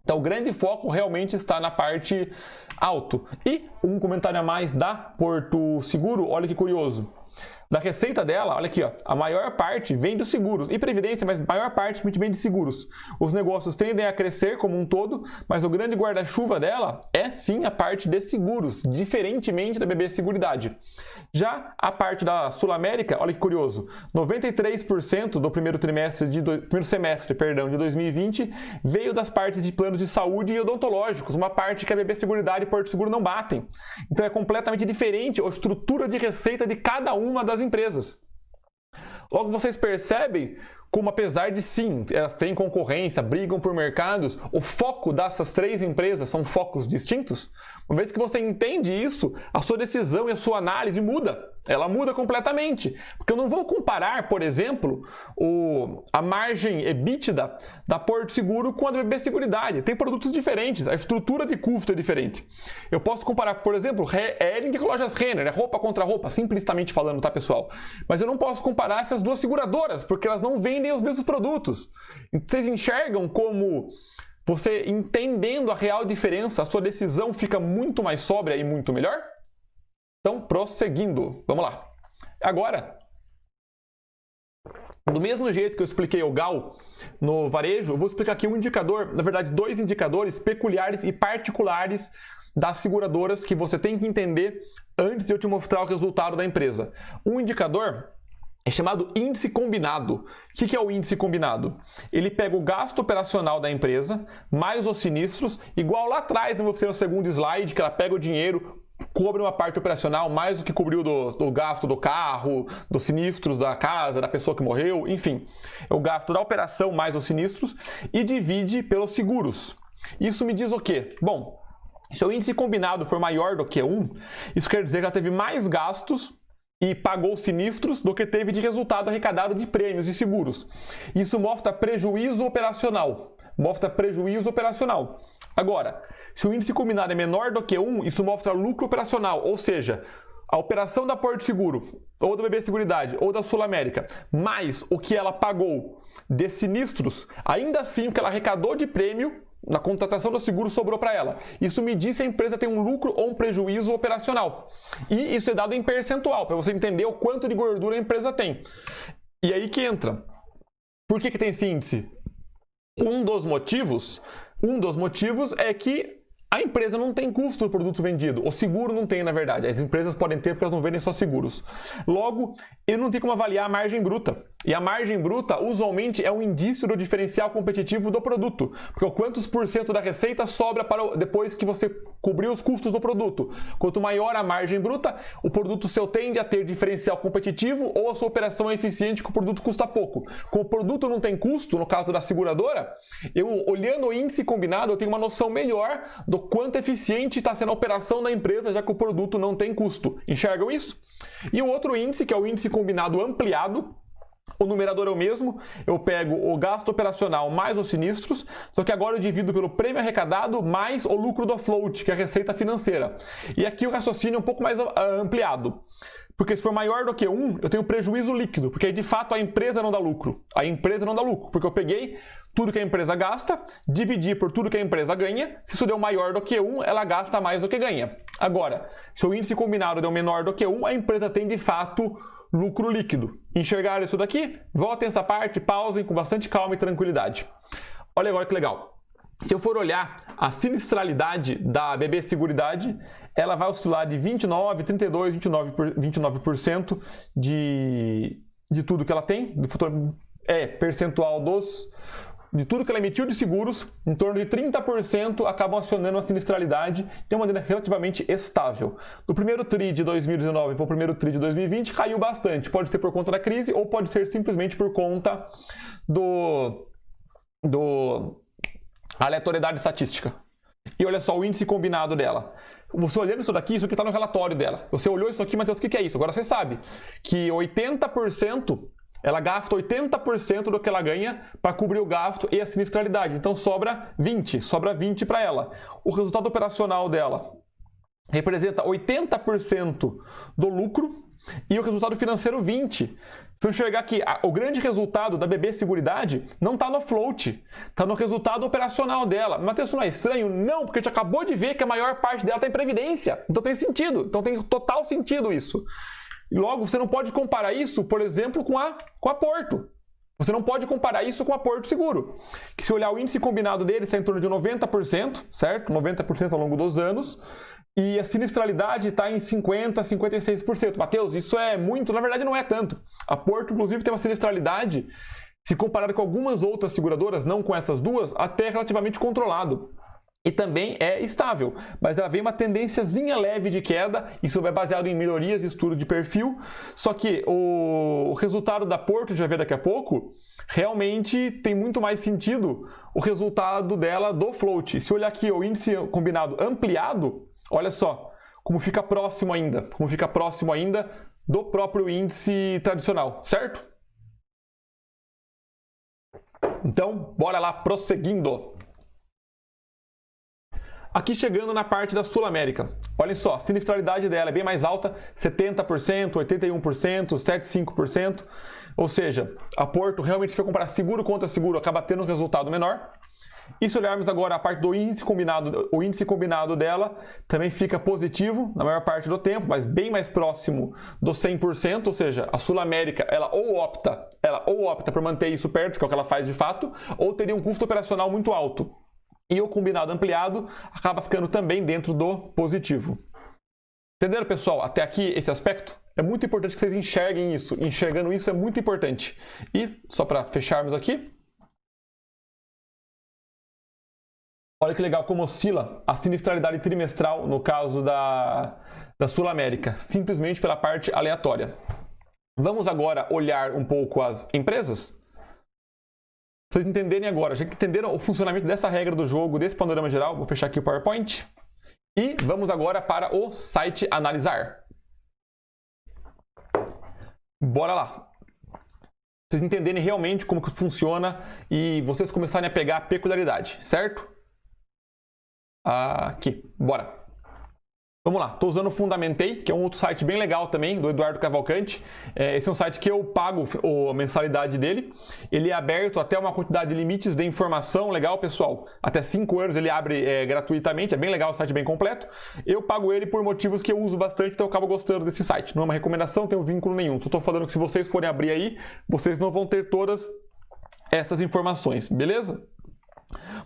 Então o grande foco realmente está na parte auto. E um comentário a mais da Porto Seguro, olha que curioso. Da receita dela, olha aqui, ó, a maior parte vem dos seguros e previdência, mas a maior parte vem de seguros. Os negócios tendem a crescer como um todo, mas o grande guarda-chuva dela é sim a parte de seguros, diferentemente da BB Seguridade. Já a parte da Sul América, olha que curioso, 93% do primeiro semestre de 2020 veio das partes de planos de saúde e odontológicos, uma parte que a BB Seguridade e Porto Seguro não batem. Então é completamente diferente a estrutura de receita de cada uma das empresas. Logo, vocês percebem como, apesar de sim, elas têm concorrência, brigam por mercados, o foco dessas três empresas são focos distintos? Uma vez que você entende isso, a sua decisão e a sua análise muda. Ela muda completamente. Porque eu não vou comparar, por exemplo, a margem EBITDA da Porto Seguro com a da BB Seguridade. Tem produtos diferentes, a estrutura de custo é diferente. Eu posso comparar, por exemplo, Hering com lojas Renner, roupa contra roupa, simplesmente falando, tá, pessoal? Mas eu não posso comparar essas duas seguradoras, porque elas não vendem os mesmos produtos. Vocês enxergam como você, entendendo a real diferença, a sua decisão fica muito mais sóbria e muito melhor? Então, prosseguindo, vamos lá. Agora, do mesmo jeito que eu expliquei o GAL no varejo, eu vou explicar aqui um indicador, na verdade, dois indicadores peculiares e particulares das seguradoras que você tem que entender antes de eu te mostrar o resultado da empresa. Um indicador é chamado índice combinado. O que é o índice combinado? Ele pega o gasto operacional da empresa, mais os sinistros, igual lá atrás, no segundo slide, que ela pega o dinheiro, cobre uma parte operacional, mais do que cobriu do gasto do carro, dos sinistros da casa, da pessoa que morreu, enfim. É o gasto da operação mais os sinistros e divide pelos seguros. Isso me diz o quê? Bom, se o índice combinado for maior do que 1, isso quer dizer que ela teve mais gastos e pagou sinistros do que teve de resultado arrecadado de prêmios de seguros. Isso mostra prejuízo operacional. Agora, se o índice combinado é menor do que 1, isso mostra lucro operacional, ou seja, a operação da Porto Seguro, ou da BB Seguridade, ou da Sul América, mais o que ela pagou de sinistros, ainda assim o que ela arrecadou de prêmio na contratação do seguro sobrou para ela. Isso me diz se a empresa tem um lucro ou um prejuízo operacional. E isso é dado em percentual, para você entender o quanto de gordura a empresa tem. E aí que entra. Por que tem esse índice? Um dos motivos é que a empresa não tem custo do produto vendido. O seguro não tem, na verdade. As empresas podem ter porque elas não vendem só seguros. Logo, ele não tem como avaliar a margem bruta. E a margem bruta, usualmente, é um indício do diferencial competitivo do produto. Porque quantos por cento da receita sobra depois que você cobriu os custos do produto. Quanto maior a margem bruta, o produto seu tende a ter diferencial competitivo ou a sua operação é eficiente que o produto custa pouco. Como o produto não tem custo, no caso da seguradora, eu, olhando o índice combinado, eu tenho uma noção melhor do quanto eficiente está sendo a operação da empresa, já que o produto não tem custo. Enxergam isso? E o outro índice, que é o índice combinado ampliado, o numerador é o mesmo, eu pego o gasto operacional mais os sinistros, só que agora eu divido pelo prêmio arrecadado mais o lucro do float, que é a receita financeira. E aqui o raciocínio é um pouco mais ampliado. Porque se for maior do que 1, eu tenho prejuízo líquido, porque aí de fato a empresa não dá lucro. A empresa não dá lucro, porque eu peguei tudo que a empresa gasta, dividi por tudo que a empresa ganha. Se isso deu maior do que 1, ela gasta mais do que ganha. Agora, se o índice combinado deu menor do que 1, a empresa tem de fato lucro líquido. Enxergaram isso daqui? Voltem essa parte, pausem com bastante calma e tranquilidade. Olha agora que legal. Se eu for olhar a sinistralidade da BB Seguridade, ela vai oscilar de 29%, 32%, 29% de tudo que ela tem, percentual de tudo que ela emitiu de seguros, em torno de 30% acabam acionando a sinistralidade de uma maneira relativamente estável. Do primeiro TRI de 2019 para o primeiro TRI de 2020 caiu bastante, pode ser por conta da crise ou pode ser simplesmente por conta aleatoriedade estatística. E olha só o índice combinado dela. Você olhando isso daqui, isso aqui está no relatório dela. Você olhou isso aqui, Matheus, o que é isso? Agora você sabe que 80%, ela gasta 80% do que ela ganha para cobrir o gasto e a sinistralidade. Então sobra 20 para ela. O resultado operacional dela representa 80% do lucro e o resultado financeiro 20%. Então enxergar que o grande resultado da BB Seguridade não está no float, está no resultado operacional dela. Matheus, isso não é estranho? Não, porque a gente acabou de ver que a maior parte dela está em previdência. Então tem sentido, então tem total sentido isso. E logo, você não pode comparar isso, por exemplo, com a Porto. Você não pode comparar isso com a Porto Seguro. Que se olhar o índice combinado deles está em torno de 90%, certo? 90% ao longo dos anos. E a sinistralidade está em 50%, 56%. Matheus, isso é muito? Na verdade, não é tanto. A Porto, inclusive, tem uma sinistralidade, se comparado com algumas outras seguradoras, não com essas duas, até relativamente controlado. E também é estável, mas ela vem uma tendênciazinha leve de queda, isso vai baseado em melhorias e estudo de perfil, só que o resultado da Porto, a gente vai ver daqui a pouco, realmente tem muito mais sentido o resultado dela do float. Se olhar aqui o índice combinado ampliado, olha só como fica próximo ainda do próprio índice tradicional, certo? Então, bora lá, prosseguindo. Aqui chegando na parte da Sul América. Olha só, a sinistralidade dela é bem mais alta, 70%, 81%, 75%. Ou seja, a Porto realmente, se for comparar seguro contra seguro, acaba tendo um resultado menor. E se olharmos agora a parte do índice combinado, o índice combinado dela também fica positivo na maior parte do tempo, mas bem mais próximo do 100%, ou seja, a Sul América, ela ou opta por manter isso perto, que é o que ela faz de fato, ou teria um custo operacional muito alto. E o combinado ampliado acaba ficando também dentro do positivo. Entenderam, pessoal? Até aqui esse aspecto? É muito importante que vocês enxerguem isso. Enxergando isso é muito importante. E, só para fecharmos aqui, olha que legal como oscila a sinistralidade trimestral no caso da Sul América, simplesmente pela parte aleatória. Vamos agora olhar um pouco as empresas? Pra vocês entenderem agora, já que entenderam o funcionamento dessa regra do jogo, desse panorama geral, vou fechar aqui o PowerPoint. E vamos agora para o site analisar. Bora lá. Pra vocês entenderem realmente como que funciona e vocês começarem a pegar a peculiaridade, certo? Aqui, bora. Vamos lá, estou usando o Fundamentei, que é um outro site bem legal também, do Eduardo Cavalcante. Esse é um site que eu pago a mensalidade dele. Ele é aberto até uma quantidade de limites de informação legal, pessoal. Até 5 anos ele abre gratuitamente, é bem legal, o site bem completo. Eu pago ele por motivos que eu uso bastante, então eu acabo gostando desse site. Não é uma recomendação, não tem vínculo nenhum. Só estou falando que se vocês forem abrir aí, vocês não vão ter todas essas informações, beleza?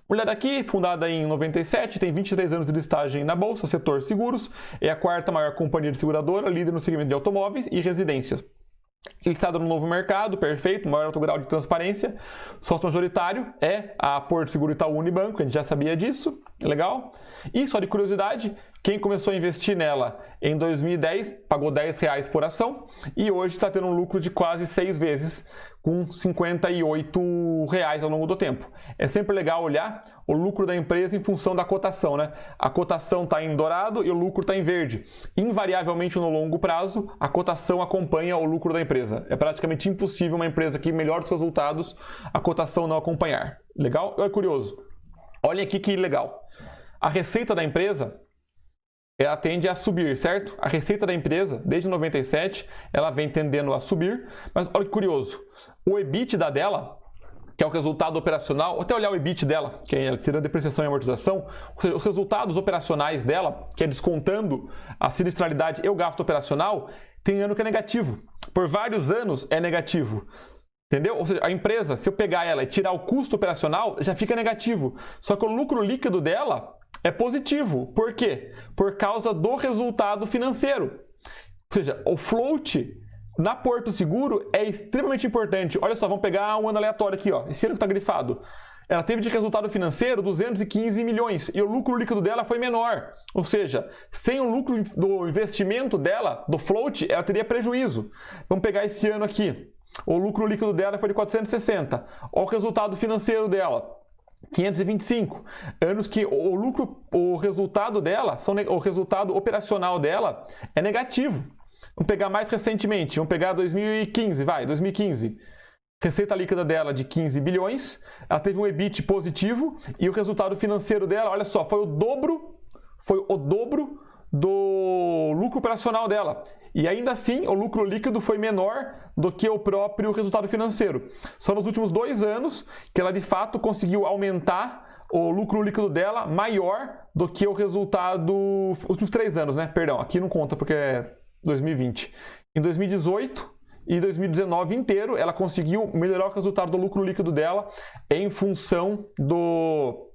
Olhada aqui, fundada em 97, tem 23 anos de listagem na Bolsa, setor seguros, é a quarta maior companhia de seguradora, líder no segmento de automóveis e residências. Listada no novo mercado, perfeito, maior alto grau de transparência. Sócio majoritário é a Porto Seguro Itaú Unibanco, a gente já sabia disso, legal. E só de curiosidade, quem começou a investir nela em 2010 pagou R$10 por ação e hoje está tendo um lucro de quase 6 vezes, com R$58 ao longo do tempo. É sempre legal olhar o lucro da empresa em função da cotação, né? A cotação está em dourado e o lucro está em verde. Invariavelmente, no longo prazo, a cotação acompanha o lucro da empresa. É praticamente impossível uma empresa que melhora os resultados, a cotação não acompanhar. Legal? É curioso. Olhem aqui que legal. A receita da empresa, ela tende a subir, certo? A receita da empresa, desde 97, ela vem tendendo a subir, mas olha que curioso. O EBITDA dela, que é o resultado operacional, até olhar o EBIT dela, que é tirando depreciação e amortização, os resultados operacionais dela, que é descontando a sinistralidade e o gasto operacional, tem ano que é negativo. Por vários anos é negativo. Entendeu? Ou seja, a empresa, se eu pegar ela e tirar o custo operacional, já fica negativo. Só que o lucro líquido dela é positivo. Por quê? Por causa do resultado financeiro. Ou seja, o float na Porto Seguro é extremamente importante. Olha só, vamos pegar um ano aleatório aqui, ó. Esse ano que está grifado. Ela teve de resultado financeiro 215 milhões e o lucro líquido dela foi menor. Ou seja, sem o lucro do investimento dela, do float, ela teria prejuízo. Vamos pegar esse ano aqui. O lucro líquido dela foi de 460. Olha o resultado financeiro dela. 525. Anos que o resultado dela, o resultado operacional dela é negativo. Vamos pegar mais recentemente, vamos pegar 2015, 2015. Receita líquida dela de 15 bilhões, ela teve um EBIT positivo e o resultado financeiro dela, olha só, foi o dobro do lucro operacional dela. E ainda assim, o lucro líquido foi menor do que o próprio resultado financeiro. Só nos últimos 2 anos que ela de fato conseguiu aumentar o lucro líquido dela maior do que o resultado... Os últimos 3 anos, né? Perdão, aqui não conta porque é 2020. Em 2018 e 2019 inteiro, ela conseguiu melhorar o resultado do lucro líquido dela em função do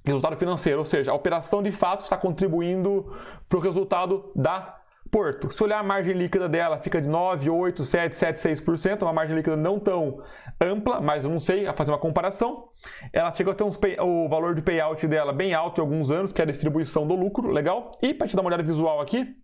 resultado financeiro, ou seja, a operação de fato está contribuindo para o resultado da Porto. Se olhar a margem líquida dela, fica de 9, 8, 7, 7, 6%, uma margem líquida não tão ampla, mas eu não sei, a fazer uma comparação. Ela chegou a ter o valor de payout dela bem alto em alguns anos, que é a distribuição do lucro, legal. E para te dar uma olhada visual aqui,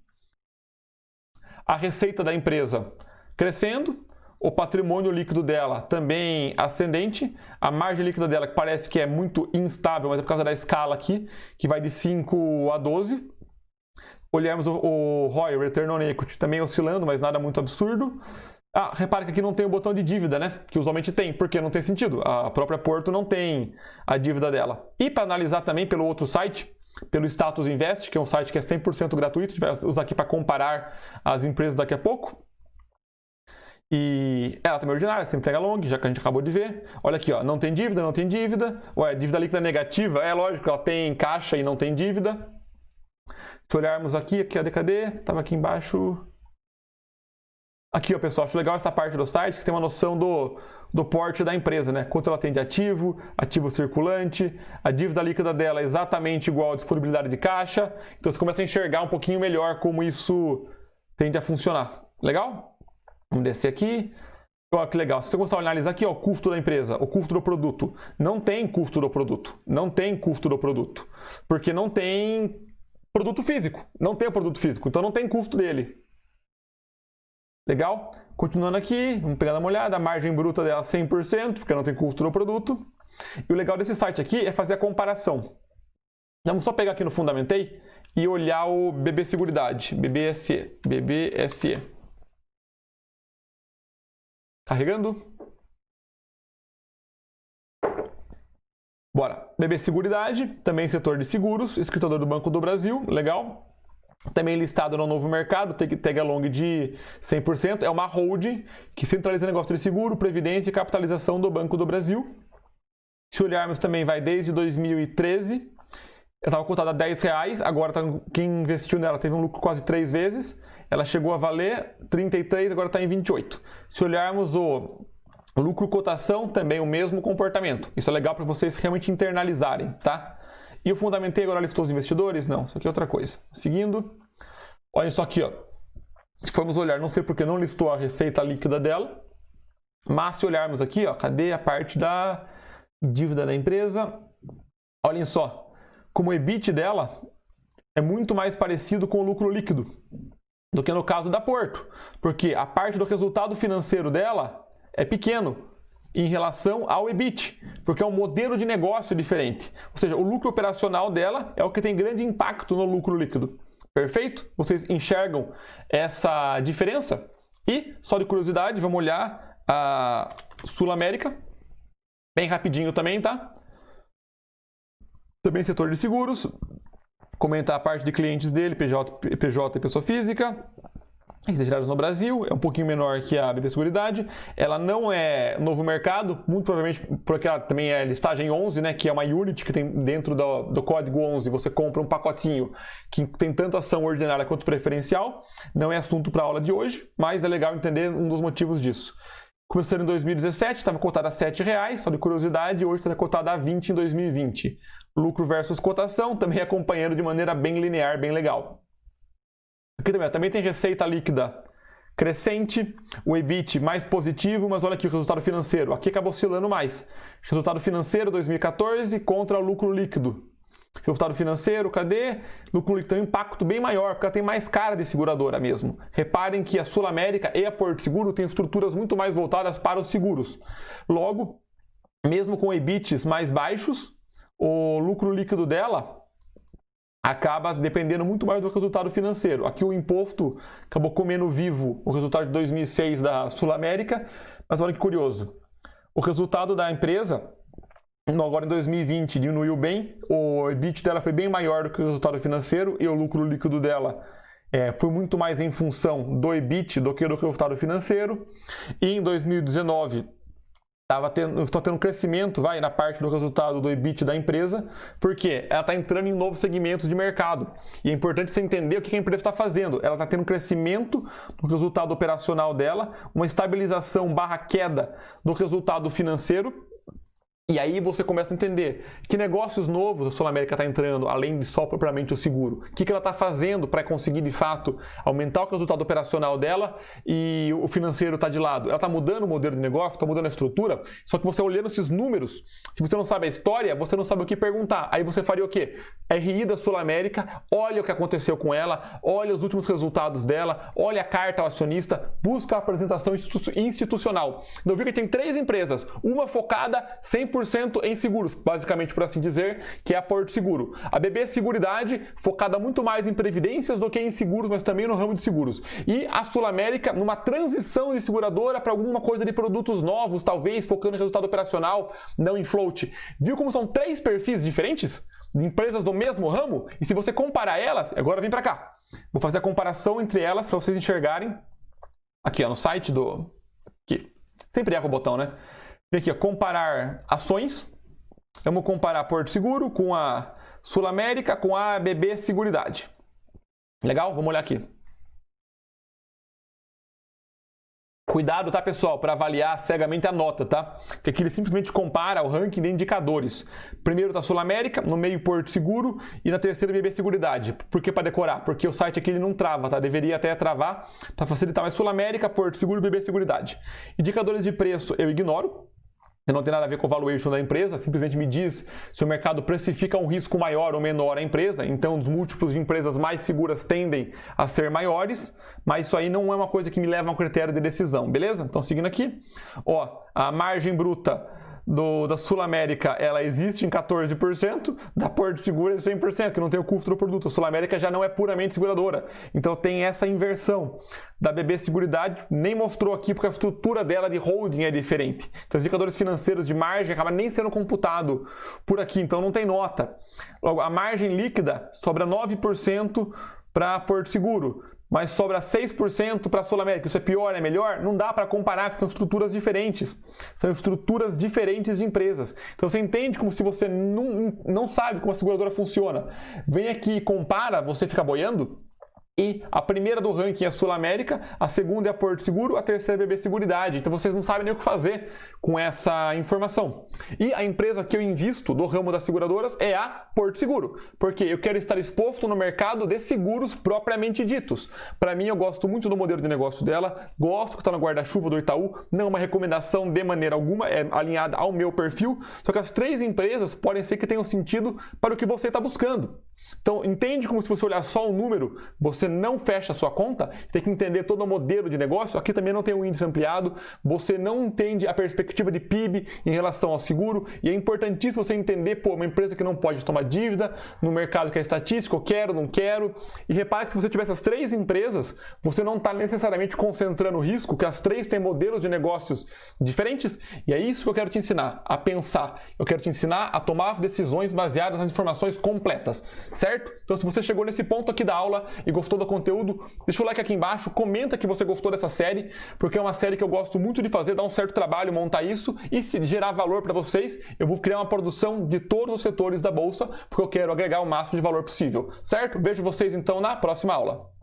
a receita da empresa crescendo, o patrimônio líquido dela também ascendente, a margem líquida dela que parece que é muito instável, mas é por causa da escala aqui, que vai de 5 a 12. Olhamos o ROI, o Return on Equity, também oscilando, mas nada muito absurdo. Repare que aqui não tem o botão de dívida, né? Que usualmente tem, porque não tem sentido. A própria Porto não tem a dívida dela. E para analisar também pelo outro site, pelo Status Invest, que é um site que é 100% gratuito, a gente vai usar aqui para comparar as empresas daqui a pouco. E ela também é ordinária, sempre pega long, já que a gente acabou de ver. Olha aqui, ó, não tem dívida, não tem dívida. Ué, dívida líquida negativa, é lógico, ela tem caixa e não tem dívida. Se olharmos aqui, cadê? Estava aqui embaixo. Aqui, ó, pessoal, acho legal essa parte do site, que tem uma noção do porte da empresa, né? Quanto ela tem de ativo, ativo circulante, a dívida líquida dela é exatamente igual à disponibilidade de caixa. Então você começa a enxergar um pouquinho melhor como isso tende a funcionar. Legal? Vamos descer aqui. Olha que legal. Se você começar a analisar aqui, ó, o custo da empresa, o custo do produto. Não tem custo do produto. Não tem custo do produto. Porque não tem produto físico. Não tem o produto físico. Então não tem custo dele. Legal? Continuando aqui, vamos pegar uma olhada. A margem bruta dela é 100%, porque não tem custo do produto. E o legal desse site aqui é fazer a comparação. Vamos só pegar aqui no Fundamentei e olhar o BB Seguridade. BBSE. Carregando. Bora. BB Seguridade, também setor de seguros, escritador do Banco do Brasil, legal. Também listado no Novo Mercado, tag along de 100%. É uma holding que centraliza negócio de seguro, previdência e capitalização do Banco do Brasil. Se olharmos também, vai desde 2013. Ela estava cotada a R$10, agora quem investiu nela teve um lucro quase 3 vezes. Ela chegou a valer 33, agora está em 28. Se olharmos o lucro cotação, também o mesmo comportamento. Isso é legal para vocês realmente internalizarem, tá? E o Fundamentei agora listou os investidores? Não, isso aqui é outra coisa. Seguindo, olha só aqui, ó. Se formos olhar, não sei porque não listou a receita líquida dela, mas se olharmos aqui, ó, cadê a parte da dívida da empresa? Olhem só, como o EBIT dela é muito mais parecido com o lucro líquido do que no caso da Porto, porque a parte do resultado financeiro dela é pequeno em relação ao EBIT, porque é um modelo de negócio diferente. Ou seja, o lucro operacional dela é o que tem grande impacto no lucro líquido. Perfeito? Vocês enxergam essa diferença? E, só de curiosidade, vamos olhar a Sul América, bem rapidinho também, tá? Também setor de seguros, comentar a parte de clientes dele, PJ e pessoa física. Registrados no Brasil, é um pouquinho menor que a BB Seguridade. Ela não é novo mercado, muito provavelmente porque ela também é listagem 11, né, que é uma unit que tem dentro do código 11, você compra um pacotinho que tem tanto ação ordinária quanto preferencial. Não é assunto para a aula de hoje, mas é legal entender um dos motivos disso. Começando em 2017, estava cotada a R$7, só de curiosidade, hoje está cotada a 20 em 2020. Lucro versus cotação, também acompanhando de maneira bem linear, bem legal. Aqui também tem receita líquida crescente, o EBIT mais positivo, mas olha aqui o resultado financeiro. Aqui acaba oscilando mais. Resultado financeiro 2014 contra o lucro líquido. Resultado financeiro, cadê? Lucro líquido tem um impacto bem maior, porque ela tem mais cara de seguradora mesmo. Reparem que a Sul América e a Porto Seguro têm estruturas muito mais voltadas para os seguros. Logo, mesmo com EBITs mais baixos, o lucro líquido dela acaba dependendo muito mais do resultado financeiro. Aqui o imposto acabou comendo vivo o resultado de 2006 da Sul América, mas olha que curioso. O resultado da empresa, agora em 2020, diminuiu bem, o EBIT dela foi bem maior do que o resultado financeiro e o lucro líquido dela foi muito mais em função do EBIT do que do resultado financeiro. E em 2019, está tendo um crescimento na parte do resultado do EBIT da empresa, porque ela está entrando em novos segmentos de mercado. E é importante você entender o que a empresa está fazendo. Ela está tendo um crescimento no resultado operacional dela, uma estabilização / queda no resultado financeiro. E aí você começa a entender que negócios novos a SulAmérica está entrando, além de só propriamente o seguro. O que ela está fazendo para conseguir, de fato, aumentar o resultado operacional dela e o financeiro está de lado. Ela está mudando o modelo de negócio, está mudando a estrutura, só que você olhando esses números, se você não sabe a história, você não sabe o que perguntar. Aí você faria o quê? RI da SulAmérica, olha o que aconteceu com ela, olha os últimos resultados dela, olha a carta ao acionista, busca a apresentação institucional. Então, viu que tem 3 empresas, uma focada 100% em seguros, basicamente por assim dizer, que é a Porto Seguro. A BB Seguridade, focada muito mais em previdências do que em seguros, mas também no ramo de seguros. E a SulAmérica, numa transição de seguradora para alguma coisa de produtos novos, talvez focando em resultado operacional, não em float. Viu como são 3 perfis diferentes de empresas do mesmo ramo? E se você comparar elas, agora vem para cá. Vou fazer a comparação entre elas para vocês enxergarem. Aqui, no site do... Aqui. Sempre erra o botão, né? Vem aqui, comparar ações. Vamos comparar a Porto Seguro com a SulAmérica com a BB Seguridade. Legal? Vamos olhar aqui. Cuidado, tá, pessoal, para avaliar cegamente a nota, tá? Porque aqui ele simplesmente compara o ranking de indicadores. Primeiro tá SulAmérica, no meio Porto Seguro e na terceira BB Seguridade. Por que para decorar? Porque o site aqui ele não trava, tá? Deveria até travar para facilitar, mas SulAmérica, Porto Seguro e BB Seguridade. Indicadores de preço eu ignoro. Não tem nada a ver com o valuation da empresa, simplesmente me diz se o mercado precifica um risco maior ou menor à empresa, então os múltiplos de empresas mais seguras tendem a ser maiores, mas isso aí não é uma coisa que me leva a um critério de decisão, beleza? Então, seguindo aqui, a margem bruta da SulAmérica, ela existe em 14%, da Porto Seguro é 100%, que não tem o custo do produto. A SulAmérica já não é puramente seguradora, então tem essa inversão. Da BB Seguridade, nem mostrou aqui porque a estrutura dela de holding é diferente. Então os indicadores financeiros de margem acabam nem sendo computado por aqui, então não tem nota. Logo, a margem líquida sobra 9% para Porto Seguro, mas sobra 6% para a SulAmérica. Isso é pior, é melhor? Não dá para comparar, que são estruturas diferentes. São estruturas diferentes de empresas. Então você entende como se você não sabe como a seguradora funciona. Vem aqui e compara, você fica boiando. E a primeira do ranking é a SulAmérica, a segunda é a Porto Seguro, a terceira é a BB Seguridade. Então vocês não sabem nem o que fazer com essa informação. E a empresa que eu invisto do ramo das seguradoras é a Porto Seguro, porque eu quero estar exposto no mercado de seguros propriamente ditos. Para mim, eu gosto muito do modelo de negócio dela, gosto que está no guarda-chuva do Itaú, não é uma recomendação de maneira alguma, é alinhada ao meu perfil, só que as 3 empresas podem ser que tenham sentido para o que você está buscando. Então, entende como se você olhar só o número, você não fecha a sua conta, tem que entender todo o modelo de negócio. Aqui também não tem um índice ampliado, você não entende a perspectiva de PIB em relação ao seguro, e é importantíssimo você entender, uma empresa que não pode tomar dívida, no mercado que é estatístico, eu quero, não quero, e repare que se você tiver essas 3 empresas, você não está necessariamente concentrando o risco, que as 3 têm modelos de negócios diferentes, e é isso que eu quero te ensinar, a pensar. Eu quero te ensinar a tomar decisões baseadas nas informações completas. Certo? Então, se você chegou nesse ponto aqui da aula e gostou do conteúdo, deixa o like aqui embaixo, comenta que você gostou dessa série, porque é uma série que eu gosto muito de fazer, dá um certo trabalho montar isso, e se gerar valor para vocês, eu vou criar uma produção de todos os setores da Bolsa, porque eu quero agregar o máximo de valor possível. Certo? Vejo vocês então na próxima aula.